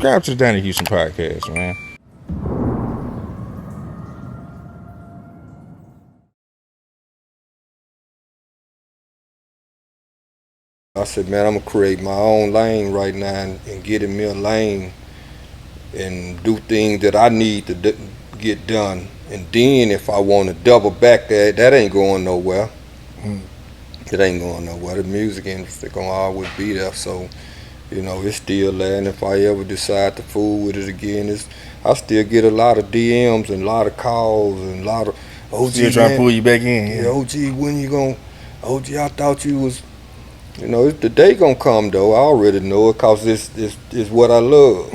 Subscribe to the Donnie Houston podcast, man. I said, man, I'm gonna create my own lane right now and get in me a lane and do things that I need to get done. And then if I want to double back that ain't going nowhere. It ain't going nowhere. The music industry gonna always be there. So, it's still there. And if I ever decide to fool with it again, I still get a lot of DMs and a lot of calls and a lot of OG. Still trying to pull you back in. Yeah, OG, when you gonna? OG, I thought you was. The day gonna come though. I already know it, cause it's what I love.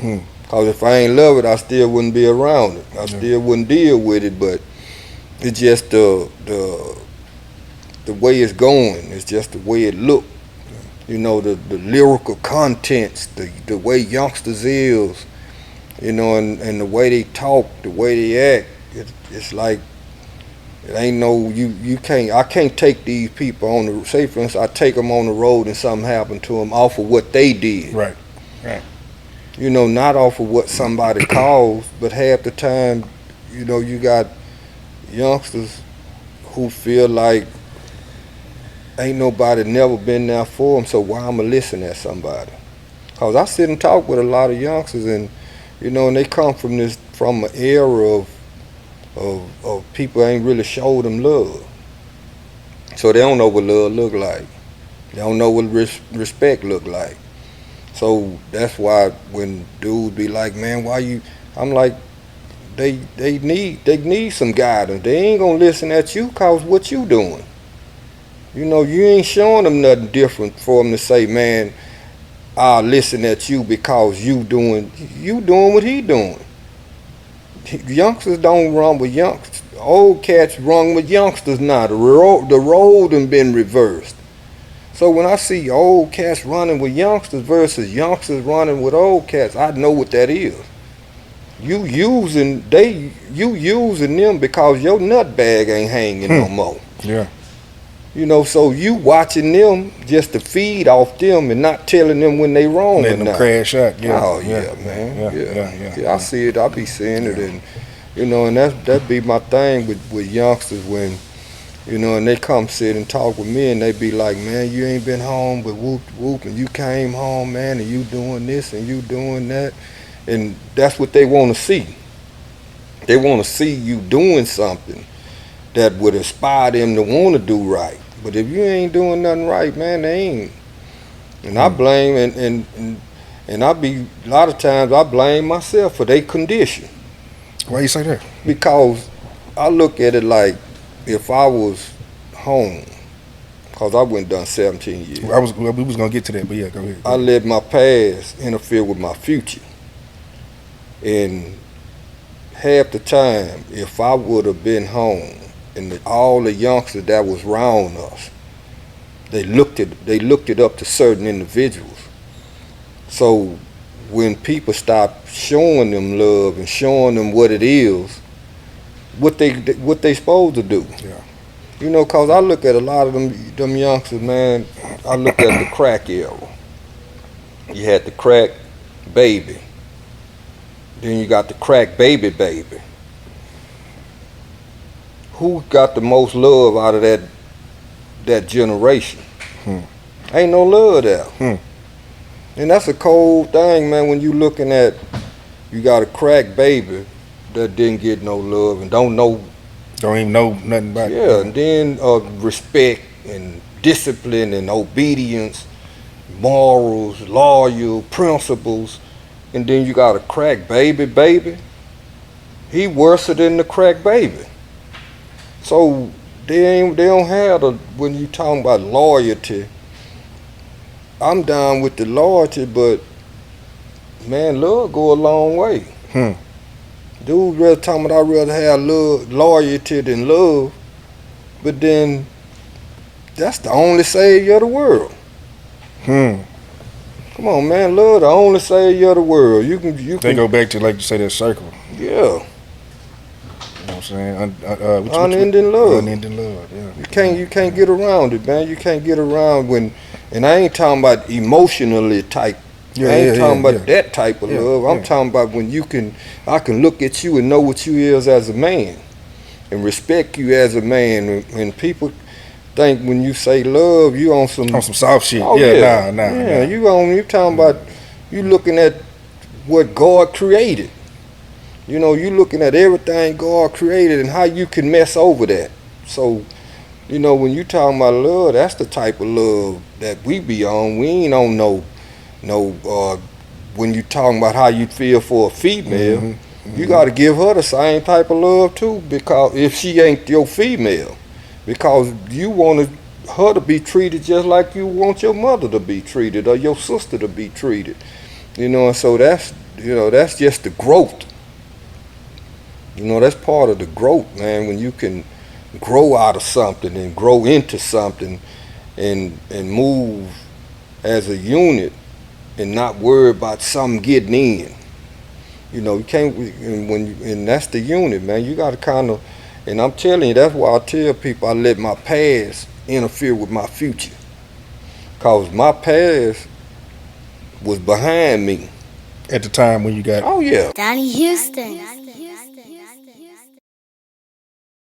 Cause if I ain't love it, I still wouldn't be around it. I still wouldn't deal with it. But it's just the way it's going. It's just the way it look. The lyrical contents, the way youngsters is, and the way they talk, the way they act. It's like. It ain't no, I can't take these people on the, say for instance, I take them on the road and something happened to them off of what they did. Right. Not off of what somebody caused, but half the time, you got youngsters who feel like ain't nobody never been there for them, so why I'ma listen at somebody? Cause I sit and talk with a lot of youngsters and, and they come from an era of people ain't really showed them love. So they don't know what love look like. They don't know what respect look like. So that's why when dudes be like, man, why you, I'm like, they need some guidance. They ain't gonna listen at you cause what you doing. You ain't showing them nothing different for them to say, man, I'll listen at you because you doing what he doing. Youngsters don't run with youngsters. Old cats run with youngsters now. The road done been reversed. So when I see old cats running with youngsters versus youngsters running with old cats, I know what that is. You using them because your nut bag ain't hanging no more. Yeah. So you watching them just to feed off them and not telling them when they wrong Letting or them not. crash out. Yeah. Oh yeah, man. Yeah. I see it. I be seeing it, and and that be my thing with youngsters when, and they come sit and talk with me and they be like, man, you ain't been home but whoop, and you came home, man, and you doing this and you doing that, and that's what they want to see. They want to see you doing something that would inspire them to want to do right. But if you ain't doing nothing right, man, they ain't. And I blame and I be a lot of times I blame myself for their condition. Why you say that? Because I look at it like if I was home, cause I went done 17 years. We was gonna get to that, but yeah, go ahead. I let my past interfere with my future. And half the time, if I would have been home, and all the youngsters that was around us, they looked it up to certain individuals. So when people stop showing them love and showing them what it is, what they supposed to do. Yeah. Cause I look at a lot of them youngsters, man. I look at the crack era. You had the crack baby. Then you got the crack baby. Who got the most love out of that generation? Ain't no love there. And that's a cold thing, man, when you looking at, you got a crack baby that didn't get no love and don't even know nothing about it. Yeah, and then respect and discipline and obedience, morals, loyal, principles, and then you got a crack baby. He worse than the crack baby. So they don't have when you talking about loyalty. I'm down with the loyalty, but man, love go a long way. Dude rather talking about I'd rather have loyalty than love, but then that's the only savior of the world. Come on, man, love the only savior of the world. You can They go back to, like you say, that circle. Yeah. You know what I'm saying? Unending love. Unending love, yeah. You can't get around it, man. You can't get around when, and I ain't talking about emotionally type Yeah, I ain't talking about yeah. that type of Yeah, love. I'm yeah. talking about when I can look at you and know what you is as a man and respect you as a man. And people think when you say love, you on some, On some soft shit. oh Yeah, yeah, nah. you talking about, you looking at what God created. You know, you looking at everything God created and how you can mess over that. So, you know, when you talking about love, that's the type of love that we be on. We ain't on when you talking about how you feel for a female, you got to give her the same type of love too, because if she ain't your female, because you want her to be treated just like you want your mother to be treated or your sister to be treated. You know, and so that's just the growth. You know, that's part of the growth, man, when you can grow out of something and grow into something and move as a unit and not worry about something getting in. You know, you can't, and that's the unit, man. You got to kind of, and I'm telling you, that's why I tell people I let my past interfere with my future. Because my past was behind me. At the time when you got Oh, yeah. Donnie Houston.